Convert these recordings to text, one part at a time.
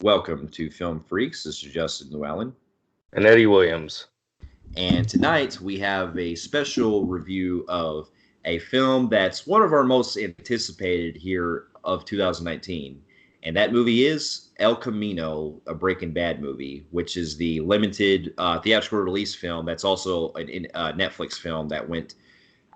Welcome to Film Freaks. This is Justin Llewellyn. And Eddie Williams. And tonight we have a special review of a film that's one of our most anticipated here of 2019. And that movie is El Camino, a Breaking Bad movie, which is the limited theatrical release film that's also a Netflix film that went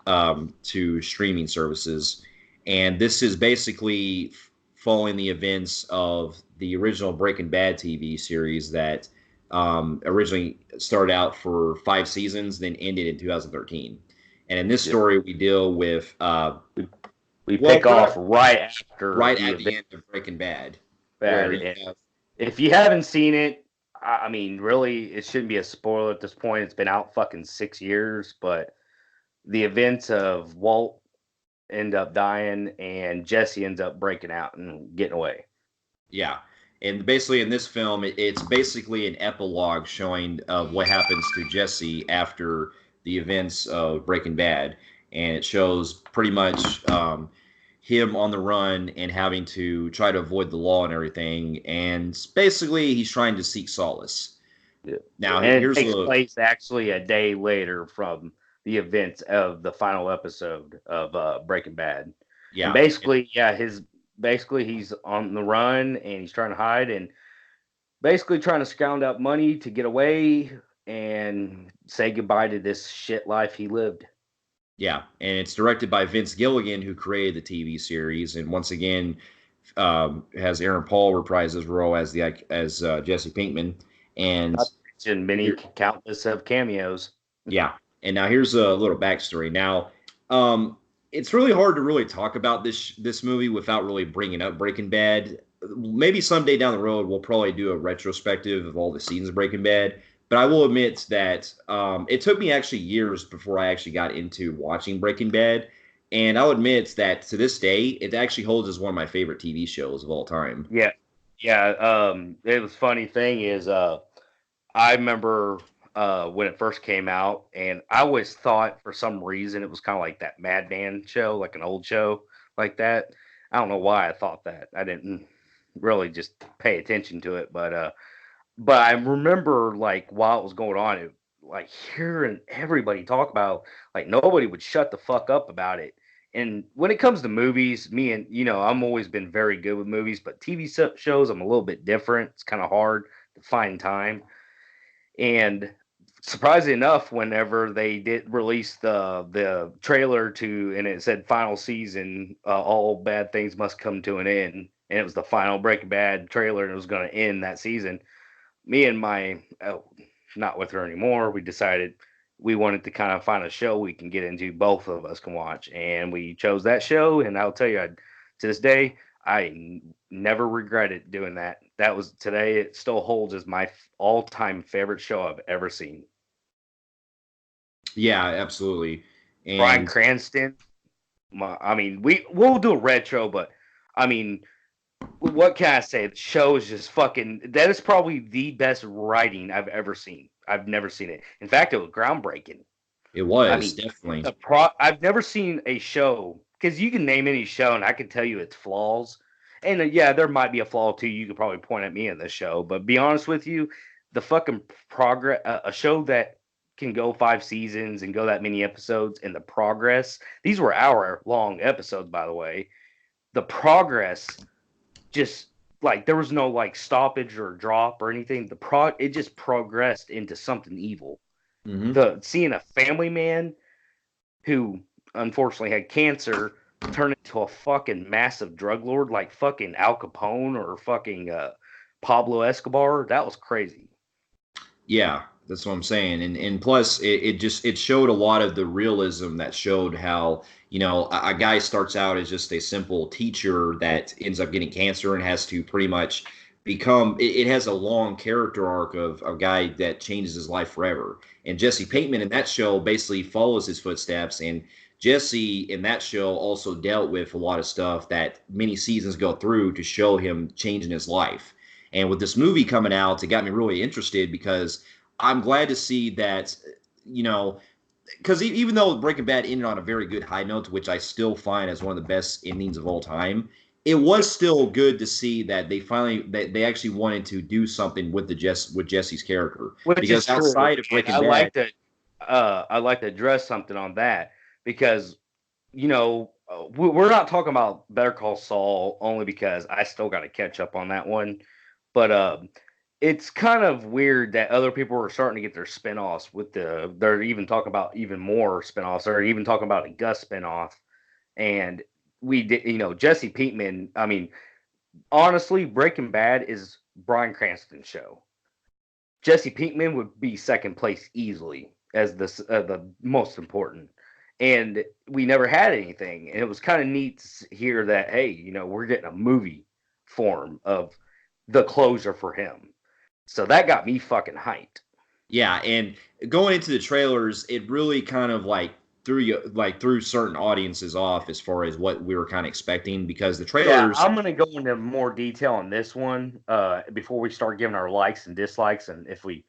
to streaming services. And this is basically following the events of the original Breaking Bad TV series that originally started out for 5 seasons, then ended in 2013. And in this story, we deal with we pick off right after right at the end of Breaking Bad. If you haven't seen it, I mean, really, it shouldn't be a spoiler at this point. It's been out fucking 6 years, but the events of Walt end up dying and Jesse ends up breaking out and getting away. Yeah. And basically in this film, it's basically an epilogue showing of what happens to Jesse after the events of Breaking Bad. And it shows pretty much him on the run and having to try to avoid the law and everything. And basically he's trying to seek solace. Yeah. Now, and it takes place actually a day later from the events of the final episode of Breaking Bad. Yeah. And basically, he's on the run and he's trying to hide and basically trying to scound up money to get away and say goodbye to this shit life he lived. Yeah, and it's directed by Vince Gilligan, who created the TV series, and once again has Aaron Paul reprise his role as Jesse Pinkman, and many countless of cameos. Yeah, and now here's a little backstory. Now, it's really hard to really talk about this movie without really bringing up Breaking Bad. Maybe someday down the road we'll probably do a retrospective of all the seasons of Breaking Bad. But I will admit that it took me actually years before I actually got into watching Breaking Bad. And I'll admit that to this day, it actually holds as one of my favorite TV shows of all time. Yeah. It was funny thing is I remember when it first came out, and I always thought for some reason it was kind of like that Madman show, like an old show like that. I don't know why I thought that. I didn't really just pay attention to it, but I remember like while it was going on, it like hearing everybody talk about like nobody would shut the fuck up about it. And when it comes to movies, me and I'm always been very good with movies, but TV shows I'm a little bit different. It's kind of hard to find time. And surprisingly enough, whenever they did release the trailer and it said final season, all bad things must come to an end, and it was the final Breaking Bad trailer, and it was going to end that season. Me and not with her anymore, we decided we wanted to kind of find a show we can get into, both of us can watch, and we chose that show. And I'll tell you, to this day, I never regretted doing that. That was today. It still holds as my all-time favorite show I've ever seen. Yeah, absolutely. And Bryan Cranston. I mean, we'll do a retro, but I mean, what can I say? The show is just fucking. That is probably the best writing I've ever seen. I've never seen it. In fact, it was groundbreaking. It was definitely. I've never seen a show, because you can name any show and I can tell you its flaws. And yeah, there might be a flaw too. You could probably point at me in this show, but be honest with you, the fucking progress, a show that can go 5 seasons and go that many episodes, and the progress. These were hour-long episodes, by the way. The progress, just like there was no like stoppage or drop or anything. It just progressed into something evil. Mm-hmm. Seeing a family man who unfortunately had cancer turn into a fucking massive drug lord like fucking Al Capone or fucking Pablo Escobar, that was crazy. Yeah, that's what I'm saying. And plus it showed a lot of the realism that showed how, a guy starts out as just a simple teacher that ends up getting cancer and has to pretty much become, it has a long character arc of a guy that changes his life forever. And Jesse Pinkman in that show basically follows his footsteps, and Jesse in that show also dealt with a lot of stuff that many seasons go through to show him changing his life. And with this movie coming out, it got me really interested because I'm glad to see that, because even though Breaking Bad ended on a very good high note, which I still find as one of the best endings of all time, it was still good to see that they actually wanted to do something with Jesse's character, which is because true. outside of And Breaking Bad, I like to address something on that because we're not talking about Better Call Saul only because I still got to catch up on that one. But it's kind of weird that other people are starting to get their spinoffs they're even talking about even more spinoffs. They're even talking about a Gus spinoff. And we did, Jesse Pinkman. I mean, honestly, Breaking Bad is Bryan Cranston's show. Jesse Pinkman would be second place easily as the most important. And we never had anything. And it was kind of neat to hear that, hey, we're getting a movie form of the closure for him. So that got me fucking hyped. yeah, and going into the trailers, it really kind of threw certain audiences off as far as what we were kind of expecting, because the Yeah, trailers. I'm gonna go into more detail on this one before we start giving our likes and dislikes, and if we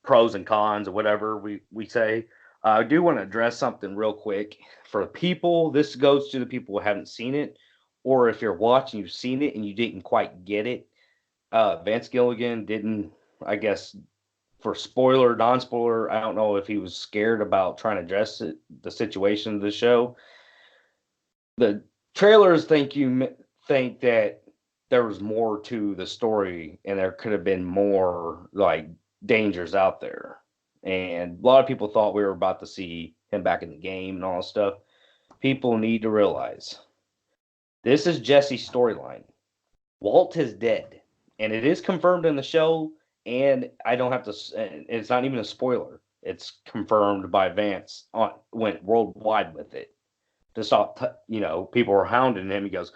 pros and cons or whatever we say. I do want to address something real quick for the people. This goes to the people who haven't seen it, or if you're watching, you've seen it and you didn't quite get it. Vance Gilligan didn't, I guess, for spoiler, non-spoiler. I don't know if he was scared about trying to address the situation of the show. The trailers think that there was more to the story and there could have been more like dangers out there. And a lot of people thought we were about to see him back in the game and all that stuff. People need to realize this is Jesse's storyline. Walt is dead, and it is confirmed in the show. And I don't have to. It's not even a spoiler. It's confirmed by Vance. Went worldwide with it to stop. People were hounding him. He goes,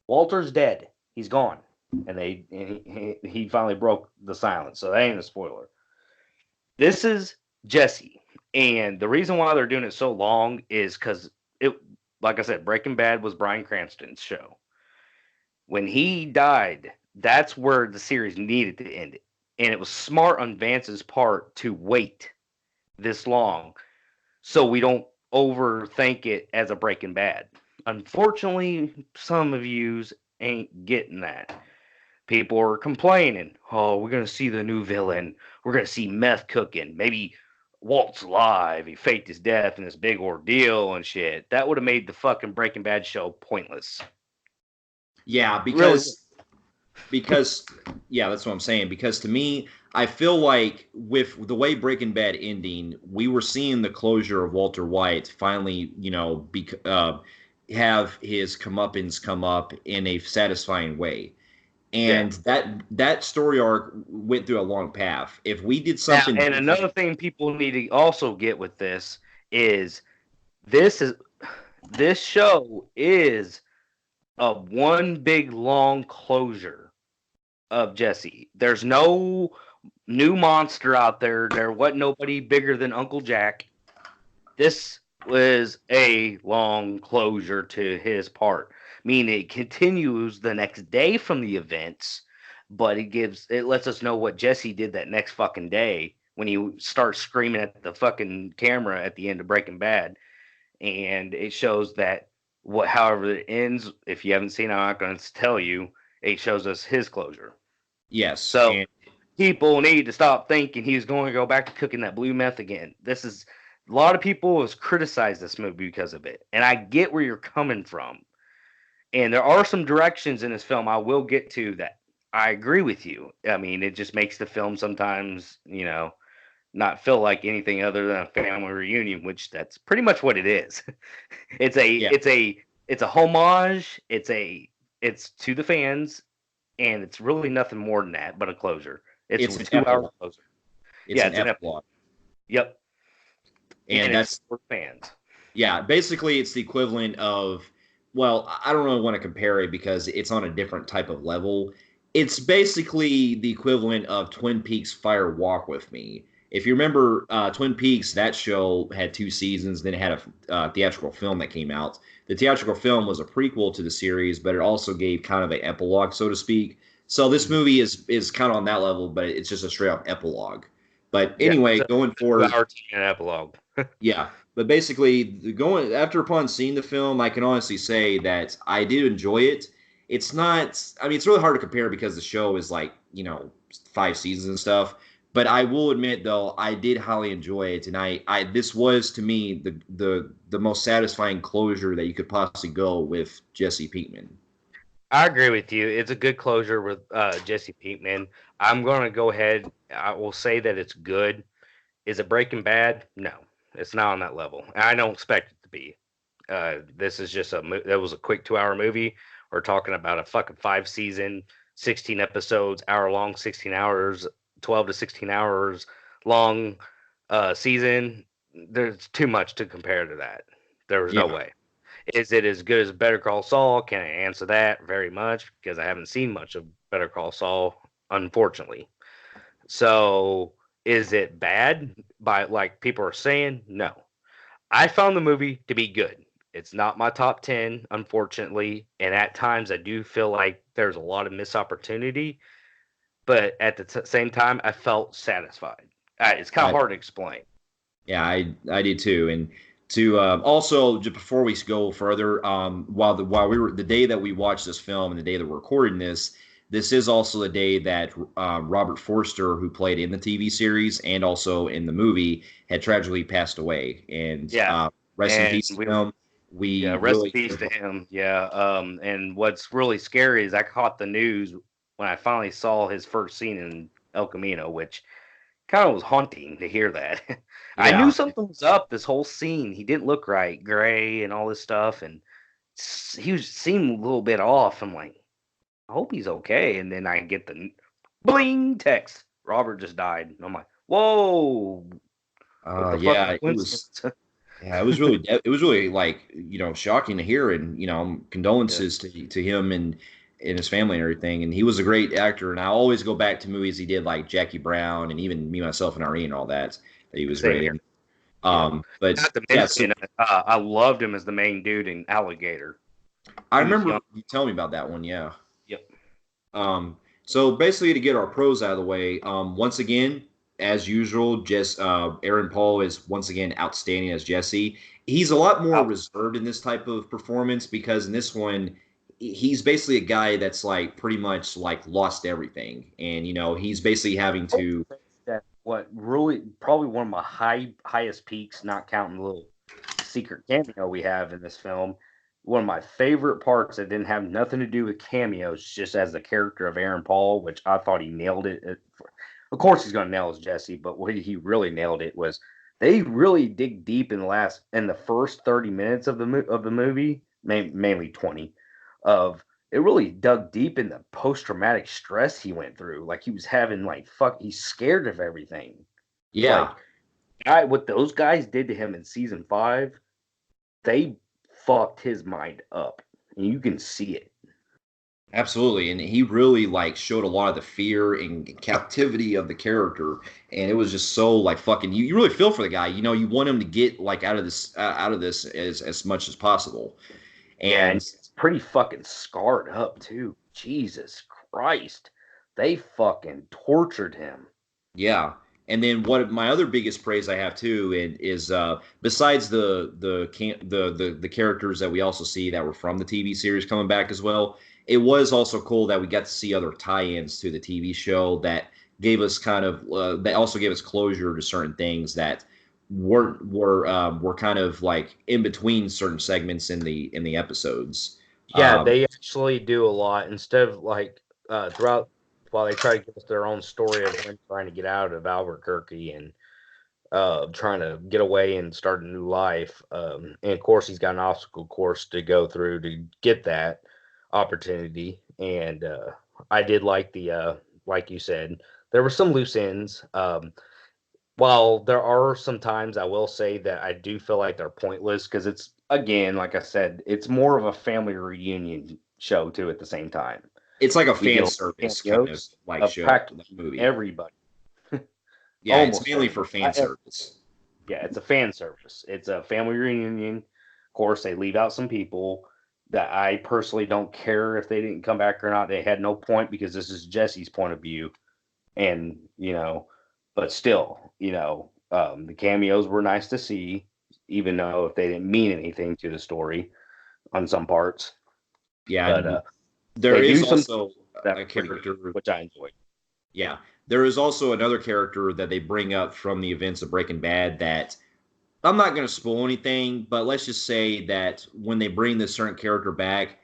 "Walter's dead. He's gone." And he finally broke the silence. So that ain't a spoiler. This is Jesse, and the reason why they're doing it so long is because like I said, Breaking Bad was Bryan Cranston's show. When he died, that's where the series needed to end it. And it was smart on Vance's part to wait this long so we don't overthink it as a Breaking Bad. Unfortunately, some of yous ain't getting that. People are complaining, oh, we're going to see the new villain. We're going to see meth cooking. Maybe Walt's alive. He faked his death in this big ordeal and shit. That would have made the fucking Breaking Bad show pointless. Yeah, Really? because yeah, that's what I'm saying. Because to me, I feel like with the way Breaking Bad ending, we were seeing the closure of Walter White finally, have his comeuppance come up in a satisfying way. Yeah. And that story arc went through a long path. If we did Now, something and different, another thing people need to also get with is this is this show is a one big long closure of Jesse. There's no new monster out there. There wasn't nobody bigger than Uncle Jack. This was a long closure to his part, meaning it continues the next day from the events, but it lets us know what Jesse did that next fucking day when he starts screaming at the fucking camera at the end of Breaking Bad, and it shows that however it ends. If you haven't seen it, I'm not going to tell you. It shows us his closure. yes, So and people need to stop thinking he's going to go back to cooking that blue meth again. This is a lot of people has criticized this movie because of it, and I get where you're coming from. And there are some directions in this film I will get to that I agree with you. I mean, it just makes the film sometimes, not feel like anything other than a family reunion, which that's pretty much what it is. it's a yeah, it's a it's a homage. It's to the fans, and it's really nothing more than that but a closure. It's it's a an 2 hour epilogue. closure. It's Yeah, an it's an epilogue, epilogue. Yep, and and it's that's for fans. yeah. Basically, it's the equivalent of, well, I don't really want to compare it because it's on a different type of level. It's basically the equivalent of Twin Peaks Fire Walk with Me. If you remember Twin Peaks, that show had 2 seasons, then it had a theatrical film that came out. The theatrical film was a prequel to the series, but it also gave kind of an epilogue, so to speak. So this Mhm. movie is kind of on that level, but it's just a straight up epilogue. But Yeah, anyway, going it's a forward, 2 hour epilogue. yeah, but basically, going after upon seeing the film, I can honestly say that I did enjoy it, it's not. I mean, it's really hard to compare because the show is like 5 seasons and stuff. But I will admit, though, I did highly enjoy it tonight. This was to me the most satisfying closure that you could possibly go with Jesse Pinkman. I agree with you. It's a good closure with Jesse Pinkman. I'm going to go ahead. I will say that it's good. Is it Breaking Bad? No, it's not on that level. I don't expect it to be. This is just that was a quick 2 hour movie. We're talking about a fucking 5 season, 16 episodes, hour long, 16 hours, 12 to 16 hours long season. There's too much to compare to that. There was no Yeah, way. Is it as good as Better Call Saul? Can I answer that? Very much, because I haven't seen much of Better Call Saul, unfortunately. So, is it bad by like people are saying? No. I found the movie to be good. It's not my top 10, unfortunately, and at times I do feel like there's a lot of missed opportunity, but at the same time I felt satisfied. It's kind of I hard to explain. Yeah, I did too. And to also just before we go further, while we were the day that we watched this film and the day that we're recording this, this is also the day that Robert Forster, who played in the TV series and also in the movie, had tragically passed away. And Yeah. rest in And peace to him. yeah, We rest in really, peace to him. Yeah. And what's really scary is I caught the news when I finally saw his first scene in El Camino, which kind of was haunting to hear that. I knew yeah, something was up this whole scene. He didn't look right, gray and all this stuff, and he was seemed a little bit off. I'm like, I hope he's okay. And then I get the bling text. Robert just died. And I'm like, whoa, what the fucking yeah, it was. coincidence? Yeah, it was really like shocking to hear, and Yeah, condolences to him and his family and everything. And he was a great actor, and I always go back to movies he did like Jackie Brown and even Me, Myself, and Irene and all that he was same great here. in. Yeah. But Not to yeah, so mention, I loved him as the main dude in Alligator. I He was young. remember you telling me about that one. Yeah. Yep. So basically, to get our pros out of the way, once again, as usual, Aaron Paul is once again outstanding as Jesse. He's a lot more Oh, reserved in this type of performance because in this one, he's basically a guy that's like pretty much like lost everything, and he's basically having to. that what really probably one of my highest peaks, not counting the little secret cameo we have in this film. One of my favorite parts that didn't have nothing to do with cameos, just as the character of Aaron Paul, which I thought he nailed it. Of course, he's going to nail as Jesse, but what he really nailed it was they really dig deep in the first 30 minutes of the movie, mainly 20, of it really dug deep in the post traumatic stress he went through. Like he was having he's scared of everything. Yeah, Like what those guys did to him in season 5, they fucked his mind up, and you can see it. absolutely, and he really like showed a lot of the fear and captivity of the character, and it was just so like fucking. You really feel for the guy. You want him to get like out of this as much as possible. Yeah, and And it's pretty fucking scarred up too. Jesus Christ, they fucking tortured him. yeah, and then what my other biggest praise I have too is besides the characters that we also see that were from the TV series coming back as well. It was also cool that we got to see other tie-ins to the TV show that gave us that also gave us closure to certain things that were kind of like in between certain segments in the episodes. Yeah, Um, they actually do a lot instead of throughout while they try to give us their own story of him trying to get out of Albuquerque and trying to get away and start a new life. And of course, he's got an obstacle course to go through to get that opportunity. And I did like like you said, there were some loose ends. While there are some times I will say that I do feel like they're pointless because it's, again, like I said, it's more of a family reunion show too at the same time. it's like a We get fan a lot of service kind of cameos like of show, like practically movie. everybody, Yeah, it's almost mainly for everybody. fan service. Yeah, it's a fan service. It's a family reunion. Of course, they leave out some people that I personally don't care if they didn't come back or not. They had no point because this is Jesse's point of view. And, but still, the cameos were nice to see, even though if they didn't mean anything to the story on some parts. Yeah, But There They is do some also that a are pretty good, character. which I enjoy. Yeah, there is also another character that they bring up from the events of Breaking Bad that I'm not going to spoil anything, but let's just say that when they bring this certain character back,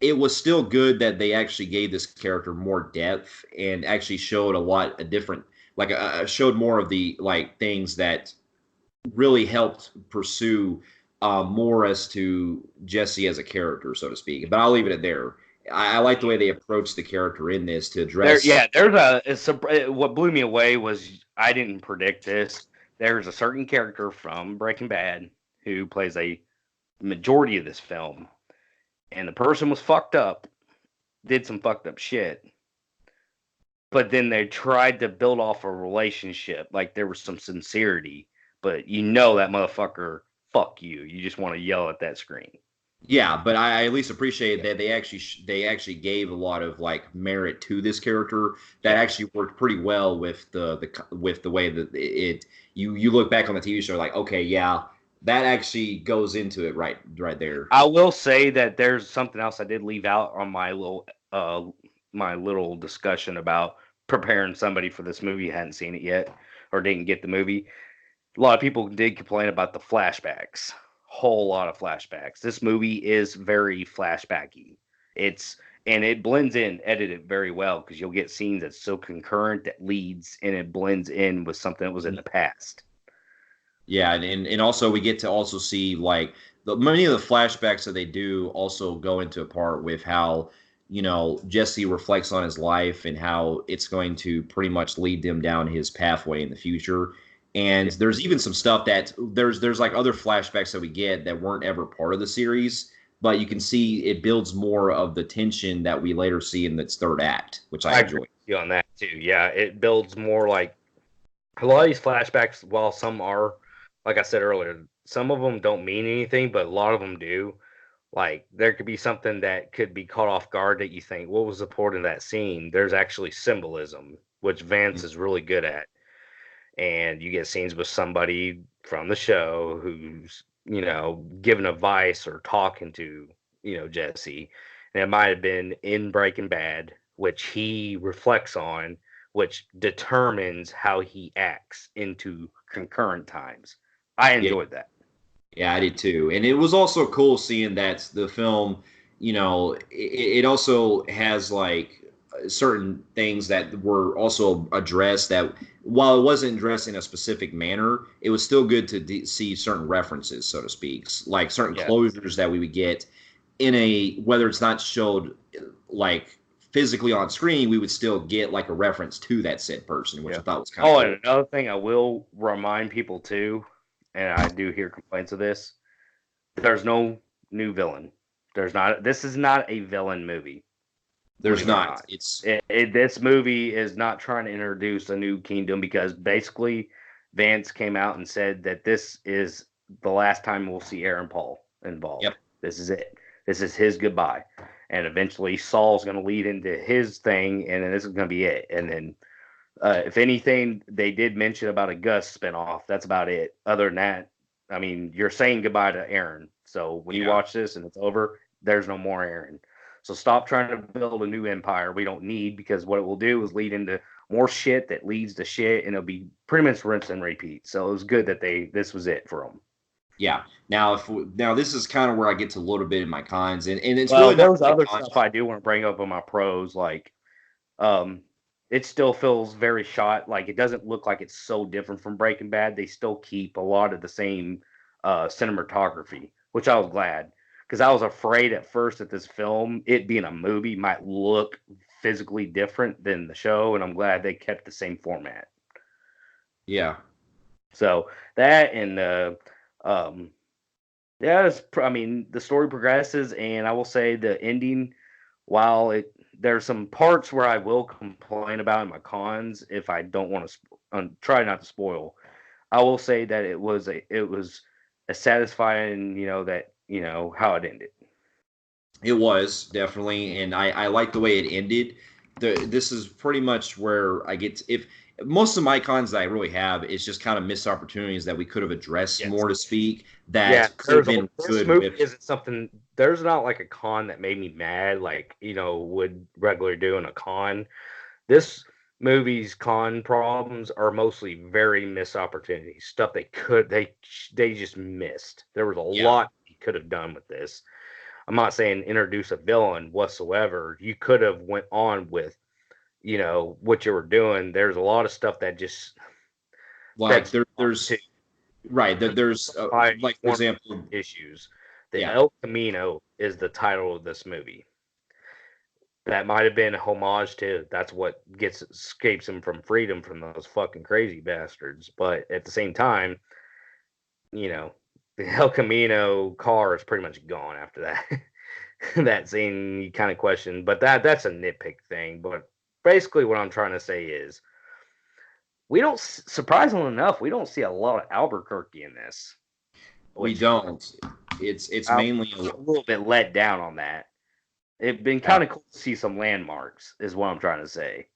it was still good that they actually gave this character more depth and actually showed a lot of different, like showed more of the like things that really helped pursue more as to Jesse as a character, so to speak. But I'll leave it at there. I like the way they approached the character in this to There, address. yeah, there's a. What blew me away was I didn't predict this. There's a certain character from Breaking Bad who plays a majority of this film, and the person was fucked up, did some fucked up shit, but then they tried to build off a relationship, like there was some sincerity, but you know that motherfucker, fuck you. You just want to yell at that screen. Yeah, but I at least appreciate Yeah, that they actually gave a lot of like merit to this character that yeah. actually worked pretty well with the way that you look back on the TV show like okay yeah that actually goes into it right there. I will say that there's something else I did leave out on my little discussion about preparing somebody for this movie who hadn't seen it yet or didn't get the movie. A lot of people did complain about the flashbacks. Whole lot of flashbacks. This movie is very flashbacky. It's and it blends in, edited very well because you'll get scenes that's so concurrent that leads and it blends in with something that was in the past. Yeah, and also we get to also see like many of the flashbacks that they do also go into a part with how Jesse reflects on his life and how it's going to pretty much lead them down his pathway in the future. And Yeah. there's even some stuff that there's like other flashbacks that we get that weren't ever part of the series, but you can see it builds more of the tension that we later see in its third act, which I I agree enjoy. with you on that too. Yeah, it builds more like a lot of these flashbacks, while some are, like I said earlier, some of them don't mean anything, but a lot of them do. Like there could be something that could be caught off guard that you think, what was the point of that scene? There's actually symbolism, which Vance is really good at. And you get scenes with somebody from the show who's, giving advice or talking to, Jesse. And it might have been in Breaking Bad, which he reflects on, which determines how he acts into concurrent times. I Yeah, enjoyed that. yeah, I did too. And it was also cool seeing that the film, it also has like certain things that were also addressed that while it wasn't addressed in a specific manner, it was still good to see certain references, so to speak, like certain Yeah. closures that we would get in whether it's not showed like physically on screen, we would still get like a reference to that said person, which Yeah. I thought was kind of Oh, cool. and another thing I will remind people too, and I do hear complaints of this, there's no new villain. There's not. This is not a villain movie. There's Believe it or not. not. It's This movie is not trying to introduce a new kingdom because basically Vance came out and said that this is the last time we'll see Aaron Paul yep. involved. This is it. This is his goodbye. And eventually Saul's going to lead into his thing, and then this is going to be it. And then, if anything, they did mention about a Gus spinoff. That's about it. Other than that, I mean, you're saying goodbye to Aaron. So when you Yeah. watch this and it's over, there's no more Aaron. So stop trying to build a new empire we don't need because what it will do is lead into more shit that leads to shit, and it'll be pretty much rinse and repeat. So it was good that this was it for them. Yeah. Now, now this is kind of where I get to a little bit in my cons, and it's Well, really not there's really other cons. stuff I do want to bring up in my pros, like um, it still feels very shot. Like it doesn't look like it's so different from Breaking Bad. They still keep a lot of the same cinematography, which I was glad because I was afraid at first that this film, it being a movie, might look physically different than the show, and I'm glad they kept the same format. Yeah. So that and um, yeah, I mean the story progresses, and I will say the ending, while there's some parts where I will complain about in my cons if I don't want to try not to spoil. I will say that it was a satisfying, that how it ended. It was definitely, and I like the way it ended. this is pretty much where I get if most of my cons that I really have is just kind of missed opportunities that we could have addressed Yes. more to speak Yeah, that could have been this good movie with. isn't something. There's not like a con that made me mad, like would regularly do in a con. This movie's con problems are mostly very missed opportunities, stuff they just missed. There was a Yeah, lot you could have done with this. I'm not saying introduce a villain whatsoever. You could have went on with what you were doing. There's a lot of stuff that just like that's to right there's like for one of example, the issues. The yeah. El Camino is the title of this movie. That might have been a homage to that's what gets escapes him from freedom from those fucking crazy bastards. But at the same time, you know, the El Camino car is pretty much gone after that. That scene you kind of question, but that's a nitpick thing. But basically, what I'm trying to say is we don't, surprisingly enough, we don't see a lot of Albuquerque in this, We which don't. It's I'm mainly a little bit let down on that. It'd been yeah. kind of cool to see some landmarks, is what I'm trying to say.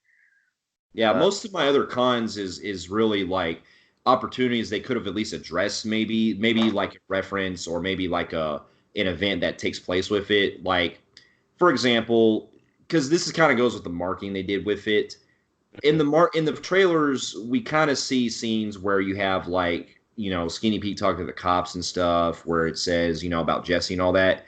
Yeah, Uh, most of my other cons is really like opportunities they could have at least addressed, maybe like a reference or maybe like a an event that takes place with it. Like for example, because this is kind of goes with the marketing they did with it. In the trailers, we kind of see scenes where you have like, Skinny Pete talking to the cops and stuff, where it says, about Jesse and all that.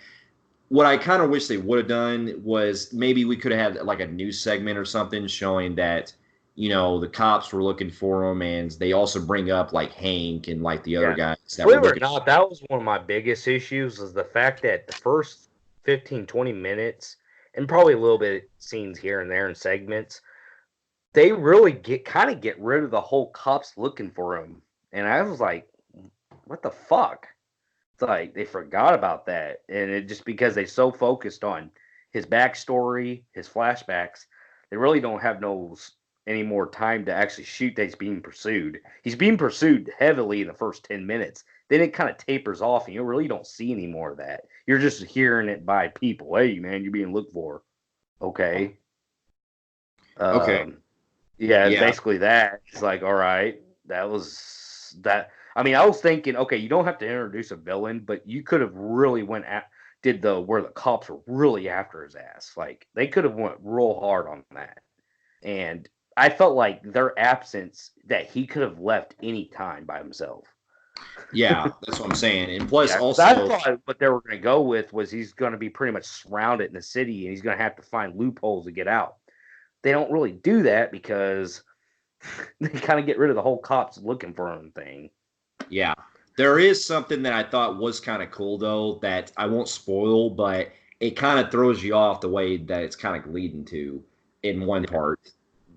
What I kind of wish they would have done was maybe we could have had like a news segment or something showing that, the cops were looking for him, and they also bring up like Hank and like the other yeah. guys that were Believe it or looking. not, that was one of my biggest issues is the fact that the first 15, 20 minutes, and probably a little bit scenes here and there in segments, they really get rid of the whole cops looking for him. And I was like, what the fuck? It's like they forgot about that. And it just because they so focused on his backstory, his flashbacks, they really don't have any more time to actually shoot that he's being pursued. He's being pursued heavily in the first 10 minutes. Then it kind of tapers off and you really don't see any more of that. You're just hearing it by people. Hey man, you're being looked for. Okay. Okay, Um, yeah, it's yeah, basically that. It's like, all right, that was that. I mean, I was thinking, okay, you don't have to introduce a villain, but you could have really went at did the where the cops were really after his ass. Like they could have went real hard on that. And I felt like their absence that he could have left any time by himself. yeah. That's what I'm saying. And plus, Yeah, because I also, thought what they were going to go with was he's going to be pretty much surrounded in the city and he's going to have to find loopholes to get out. They don't really do that because they kind of get rid of the whole cops looking for him thing. yeah. There is something that I thought was kind of cool though that I won't spoil, but it kind of throws you off the way that it's kind of leading to in one Yeah. part.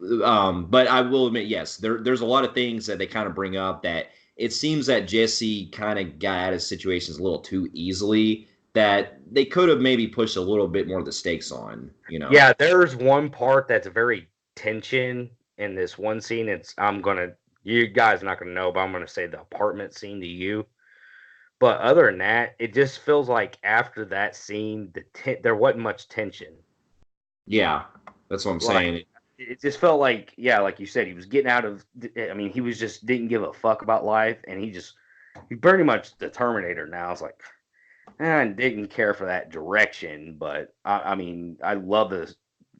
But I will admit, yes, there's a lot of things that they kind of bring up that it seems that Jesse kind of got out of situations a little too easily. That they could have maybe pushed a little bit more of the stakes on. Yeah, there's one part that's very tension in this one scene. You guys are not gonna know, but I'm gonna say the apartment scene to you. But other than that, it just feels like after that scene, there wasn't much tension. Yeah, that's what I'm Like saying. it just felt like, yeah, like you said, he was getting out of. I mean, he was just didn't give a fuck about life, and he pretty much the Terminator now. It's like I didn't care for that direction, but I mean, I love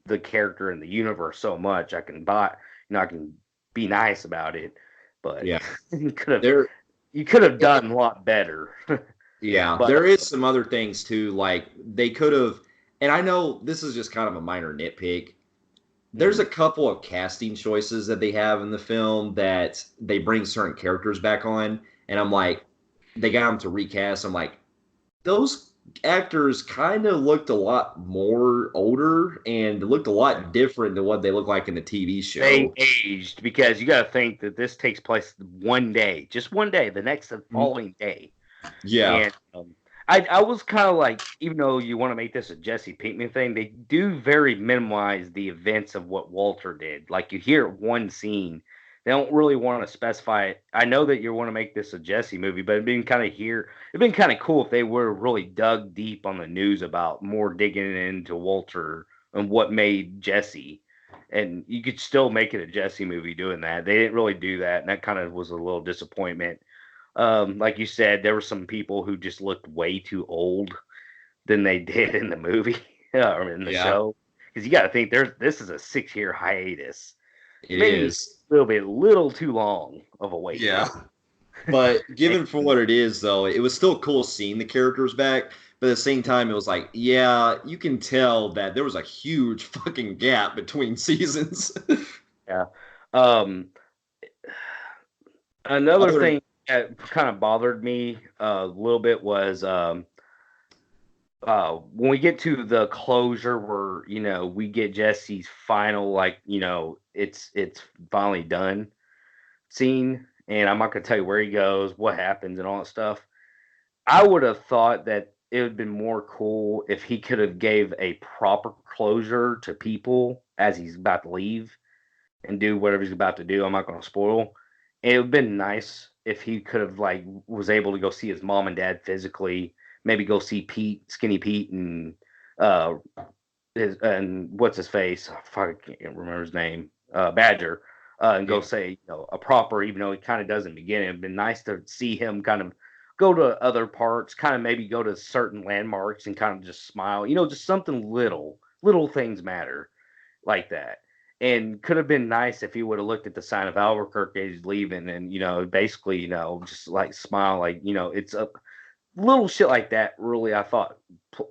the character and the universe so much. I can be nice about it, but Yeah, you could have there. you could have done a lot better. Yeah, But there is some other things too. Like they could have, and I know this is just kind of a minor nitpick. There's mm, a couple of casting choices that they have in the film that they bring certain characters back on, and I'm like, they got them to recast. I'm like, those actors kind of looked a lot more older and looked a lot different than what they look like in the TV they show. aged because you got to think that this takes place one day, just one day, the next and Mhm. following day. Yeah, And I was kind of like, even though you want to make this a Jesse Pinkman thing, they do very minimize the events of what Walter did. Like you hear one scene, they don't really want to specify it. I know that you want to make this a Jesse movie, but it'd been kind of cool if they were really dug deep on the news about more digging into Walter and what made Jesse. and you could still make it a Jesse movie doing that. They didn't really do that, and that kind of was a little disappointment. Like you said, there were some people who just looked way too old than they did in the movie or in the Yeah, show. Because you got to think this is a 6-year hiatus, it maybe is. a little too long of a wait. Yeah. But given for what it is, though, it was still cool seeing the characters back. But at the same time, it was like, yeah, you can tell that there was a huge fucking gap between seasons. Yeah. Um, Another Other, thing that kind of bothered me a little bit was when we get to the closure where we get Jesse's final, like, it's finally done scene, and I'm not gonna tell you where he goes, what happens, and all that stuff. I would have thought that it would have been more cool if he could have gave a proper closure to people as he's about to leave and do whatever he's about to do. I'm not gonna spoil. It would have been nice if he could have like was able to go see his mom and dad physically, maybe go see Pete, Skinny Pete, and uh and what's his face? Fuck, I can't remember his name. Badger. And go yeah, say, a proper, even though he kind of does in the beginning. It'd been nice to see him kind of go to other parts, kind of maybe go to certain landmarks and kind of just smile. Just something little. Little things matter like that. And could have been nice if he would have looked at the sign of Albuquerque as he's leaving and, basically, just like smile, like, it's a little shit like that. Really, I thought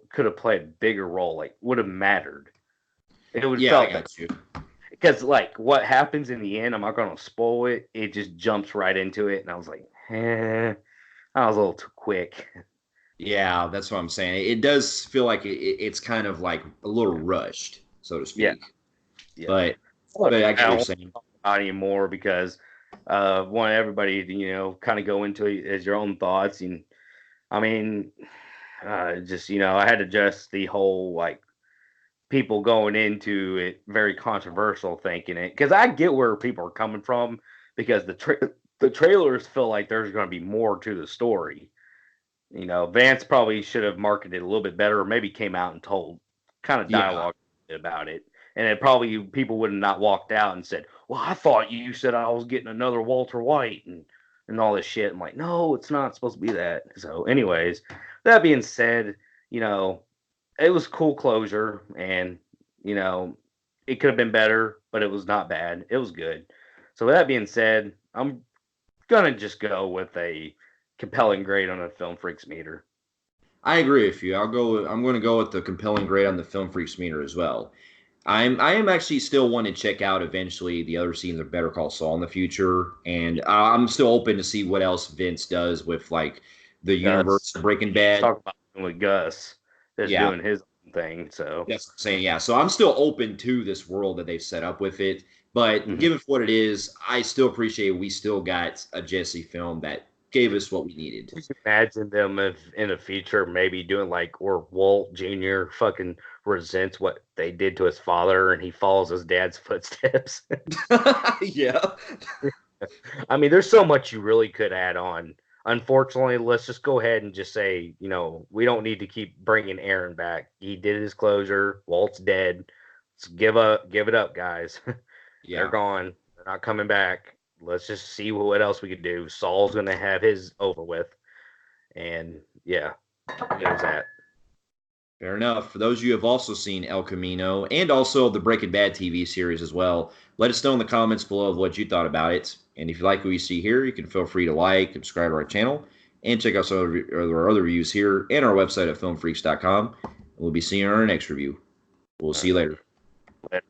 could have played a bigger role, like, would have mattered. It would have yeah, I felt got you. because, like, what happens in the end, I'm not going to spoil it. It just jumps right into it. And I was like, I was a little too quick. Yeah, that's what I'm saying. It does feel like it's kind of like a little rushed, so to Yeah. speak. Yeah. But Look, but I I get what don't you're want saying. to talk about it anymore because want everybody to, kind of go into it as your own thoughts. And I mean, just, I had to adjust the whole, like, people going into it very controversial thinking it. Because I get where people are coming from because the trailers feel like there's going to be more to the story. Vance probably should have marketed it a little bit better, or maybe came out and told kind of Yeah, dialogue about it. And it probably people would have not walked out and said, "Well, I thought you said I was getting another Walter White and all this shit." I'm like, "No, it's not supposed to be that." So, anyways, that being said, you know, it was cool closure, and you know, it could have been better, but it was not bad. It was good. So, with that being said, I'm gonna just go with a compelling grade on a Film Freaks meter. I agree with you. I'm going to go with the compelling grade on the Film Freaks meter as well. I am actually still wanting to check out eventually the other scenes of Better Call Saul in the future, and I'm still open to see what else Vince does with like the Gus, universe of Breaking you Bad. talk about with Gus that's Yeah, doing his own thing. So, that's what I'm saying. Yeah, so I'm still open to this world that they've set up with it. But mhm. given for what it is, I still appreciate we still got a Jesse film that gave us what we needed. Just imagine them if in the future maybe doing like where Walt Jr. fucking resents what they did to his father and he follows his dad's footsteps. Yeah. I mean, there's so much you really could add on. Unfortunately, let's just go ahead and just say, we don't need to keep bringing Aaron back. He did his closure. Walt's dead. Let's give it up, guys. They're Yeah. gone. They're not coming back. Let's just see what else we could do. Saul's gonna have his over with, and yeah, there's that. Fair enough. For those of you who have also seen El Camino and also the Breaking Bad TV series as well, let us know in the comments below of what you thought about it. And if you like what you see here, you can feel free to like, subscribe to our channel, and check out some of our other reviews here and our website at filmfreaks.com. We'll be seeing you in our next review. We'll see you later. Later.